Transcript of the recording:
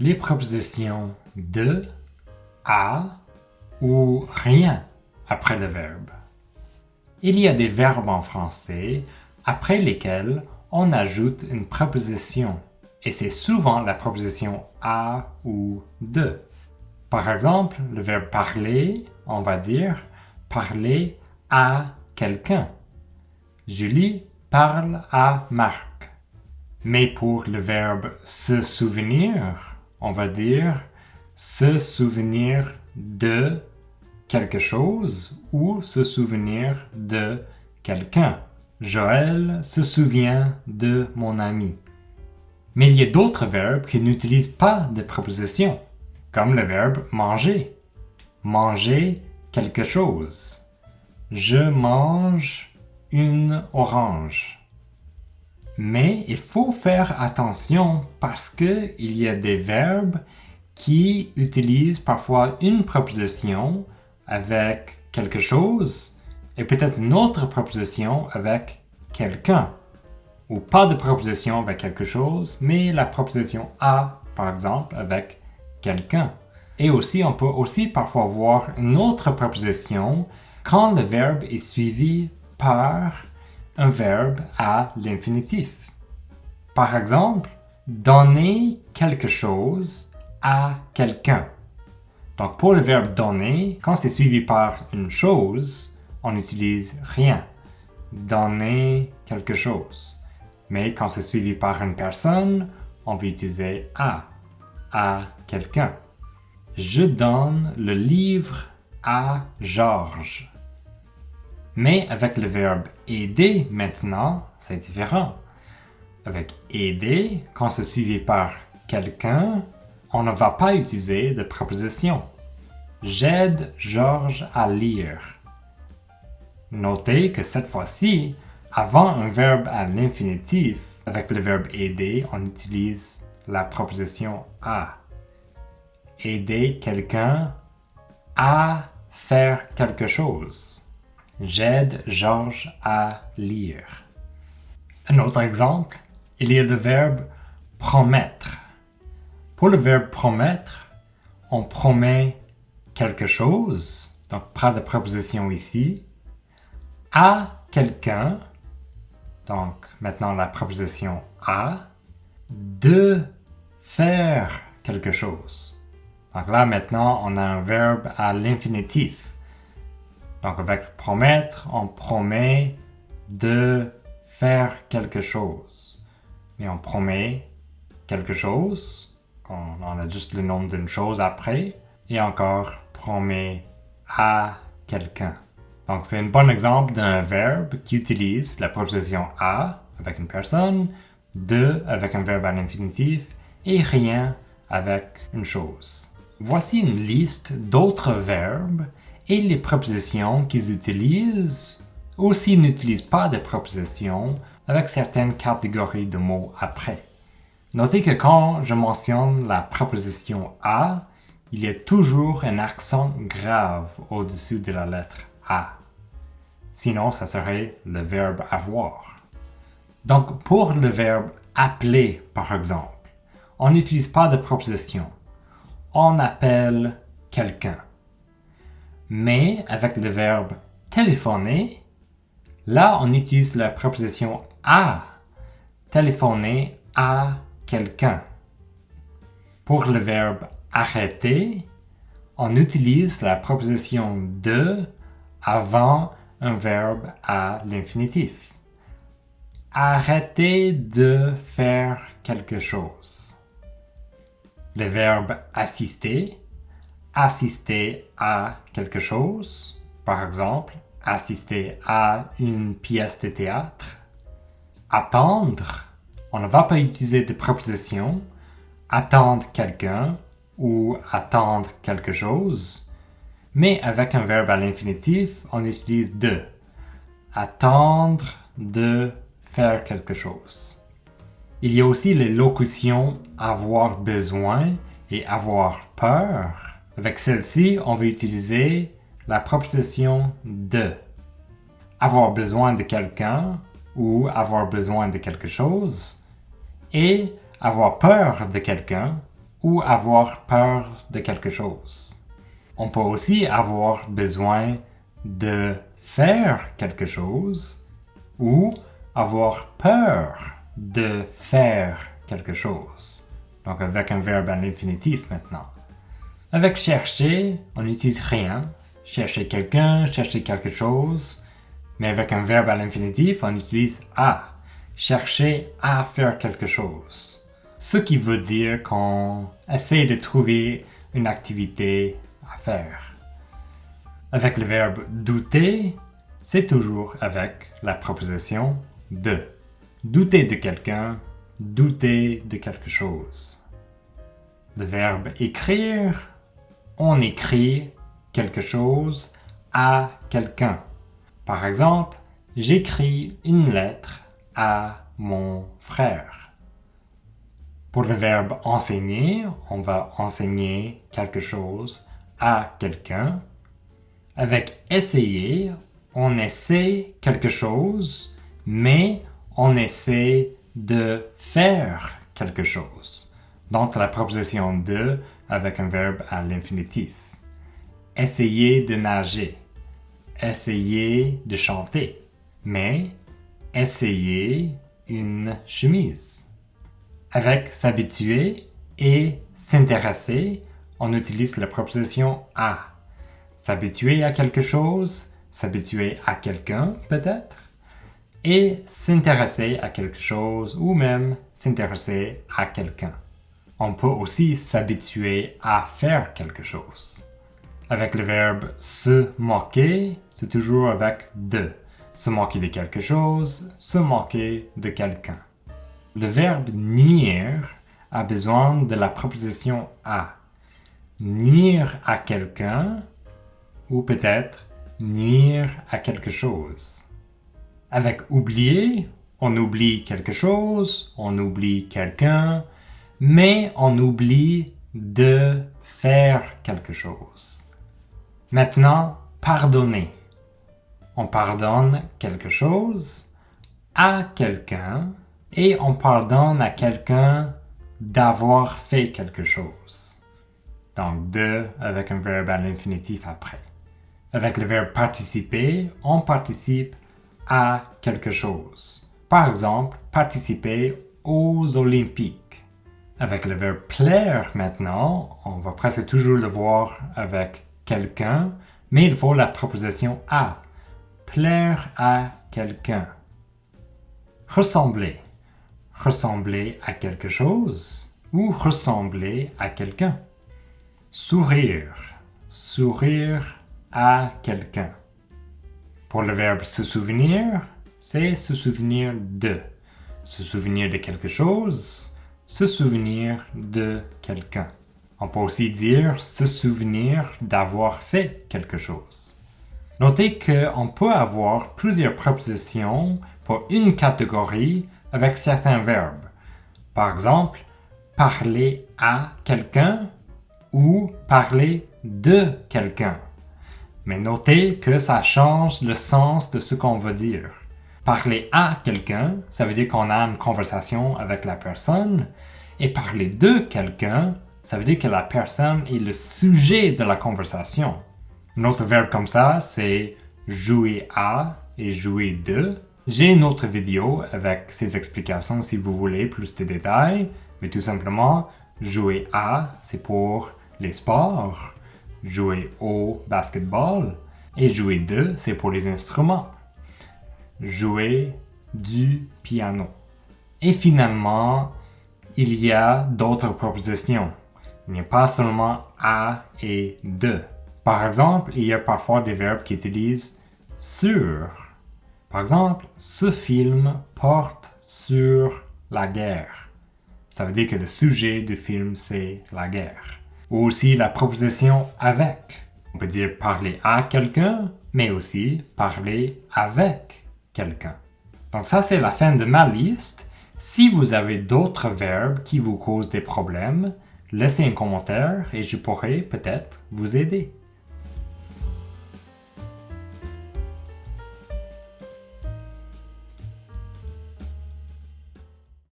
les prépositions de, à ou rien après le verbe. Il y a des verbes en français après lesquels on ajoute une préposition et c'est souvent la préposition à ou de. Par exemple, le verbe parler, on va dire parler à quelqu'un. Julie parle à Marc. Mais pour le verbe se souvenir, on va dire se souvenir de quelque chose ou se souvenir de quelqu'un. Joël se souvient de mon ami. Mais il y a d'autres verbes qui n'utilisent pas de préposition, comme le verbe manger. Manger quelque chose. Je mange une orange. Mais il faut faire attention parce qu'il y a des verbes qui utilisent parfois une préposition avec quelque chose et peut-être une autre préposition avec quelqu'un. Ou pas de préposition avec quelque chose, mais la préposition à, par exemple, avec quelqu'un. Et aussi, on peut aussi parfois voir une autre préposition quand le verbe est suivi par un verbe à l'infinitif. Par exemple, donner quelque chose à quelqu'un. Donc pour le verbe donner, quand c'est suivi par une chose, on utilise rien. Donner quelque chose. Mais quand c'est suivi par une personne, on peut utiliser à quelqu'un. Je donne le livre à Georges. Mais avec le verbe aider maintenant, c'est différent. Avec aider, quand c'est suivi par quelqu'un, on ne va pas utiliser de préposition. J'aide Georges à lire. Notez que cette fois-ci, avant un verbe à l'infinitif, avec le verbe aider, on utilise la préposition à. Aider quelqu'un à faire quelque chose. J'aide Georges à lire. Un autre exemple, il y a le verbe promettre. Pour le verbe promettre, on promet quelque chose, donc pas de préposition ici, à quelqu'un, donc maintenant la préposition à, de faire quelque chose. Donc là maintenant on a un verbe à l'infinitif. Donc avec promettre, on promet de faire quelque chose. Mais on promet quelque chose, on a juste le nom d'une chose après, et encore promet à quelqu'un. Donc c'est un bon exemple d'un verbe qui utilise la préposition à avec une personne, de avec un verbe à l'infinitif et rien avec une chose. Voici une liste d'autres verbes et les prépositions qu'ils utilisent ou s'ils n'utilisent pas de prépositions avec certaines catégories de mots après. Notez que quand je mentionne la préposition à, il y a toujours un accent grave au-dessus de la lettre A. Sinon, ça serait le verbe avoir. Donc, pour le verbe appeler, par exemple, on n'utilise pas de préposition. On appelle quelqu'un. Mais avec le verbe téléphoner, là, on utilise la préposition à. Téléphoner à quelqu'un. Pour le verbe arrêter, on utilise la préposition de avant un verbe à l'infinitif. Arrêter de faire quelque chose. Le verbe assister, assister à quelque chose. Par exemple, assister à une pièce de théâtre. Attendre, on ne va pas utiliser de préposition. Attendre quelqu'un ou attendre quelque chose. Mais avec un verbe à l'infinitif, on utilise de. Attendre de faire quelque chose. Il y a aussi les locutions avoir besoin et avoir peur. Avec celle-ci, on va utiliser la préposition de. Avoir besoin de quelqu'un ou avoir besoin de quelque chose. Et avoir peur de quelqu'un ou avoir peur de quelque chose. On peut aussi avoir besoin de faire quelque chose ou avoir peur de faire quelque chose. Donc avec un verbe à l'infinitif maintenant. Avec chercher, on n'utilise rien. Chercher quelqu'un, chercher quelque chose. Mais avec un verbe à l'infinitif, on utilise à. Chercher à faire quelque chose. Ce qui veut dire qu'on essaie de trouver une activité à faire. Avec le verbe douter, c'est toujours avec la préposition de. Douter de quelqu'un, douter de quelque chose. Le verbe écrire, on écrit quelque chose à quelqu'un. Par exemple, j'écris une lettre à mon frère. Pour le verbe enseigner, on va enseigner quelque chose à quelqu'un. Avec essayer, on essaie quelque chose, mais on essaie de faire quelque chose. Donc la préposition de avec un verbe à l'infinitif. Essayer de nager. Essayer de chanter. Mais essayer une chemise. Avec s'habituer et s'intéresser, on utilise la préposition à. S'habituer à quelque chose, s'habituer à quelqu'un peut-être, et s'intéresser à quelque chose ou même s'intéresser à quelqu'un. On peut aussi s'habituer à faire quelque chose. Avec le verbe se moquer, c'est toujours avec de. Se moquer de quelque chose, se moquer de quelqu'un. Le verbe nuire a besoin de la préposition à. Nuire à quelqu'un ou peut-être nuire à quelque chose. Avec oublier, on oublie quelque chose, on oublie quelqu'un, mais on oublie de faire quelque chose. Maintenant, pardonner. On pardonne quelque chose à quelqu'un et on pardonne à quelqu'un d'avoir fait quelque chose. Donc, de avec un verbe à l'infinitif après. Avec le verbe participer, on participe à quelque chose. Par exemple, participer aux Olympiques. Avec le verbe plaire maintenant, on va presque toujours le voir avec quelqu'un, mais il faut la préposition à. Plaire à quelqu'un. Ressembler. Ressembler à quelque chose ou ressembler à quelqu'un. Sourire. Sourire à quelqu'un. Pour le verbe se souvenir, c'est se souvenir de. Se souvenir de quelque chose, se souvenir de quelqu'un. On peut aussi dire se souvenir d'avoir fait quelque chose. Notez qu'on peut avoir plusieurs prépositions pour une catégorie avec certains verbes. Par exemple, parler à quelqu'un ou parler de quelqu'un. Mais notez que ça change le sens de ce qu'on veut dire. Parler à quelqu'un, ça veut dire qu'on a une conversation avec la personne. Et parler de quelqu'un, ça veut dire que la personne est le sujet de la conversation. Un autre verbe comme ça, c'est jouer à et jouer de. J'ai une autre vidéo avec ces explications si vous voulez plus de détails. Mais tout simplement, jouer à, c'est pour les sports. Jouer au basketball. Et jouer de, c'est pour les instruments. Jouer du piano. Et finalement, il y a d'autres propositions. Il n'y a pas seulement à et de. Par exemple, il y a parfois des verbes qui utilisent sur. Par exemple, ce film porte sur la guerre. Ça veut dire que le sujet du film, c'est la guerre. Ou aussi la proposition avec. On peut dire parler à quelqu'un, mais aussi parler avec quelqu'un. Donc ça, c'est la fin de ma liste. Si vous avez d'autres verbes qui vous causent des problèmes, laissez un commentaire et je pourrai peut-être vous aider.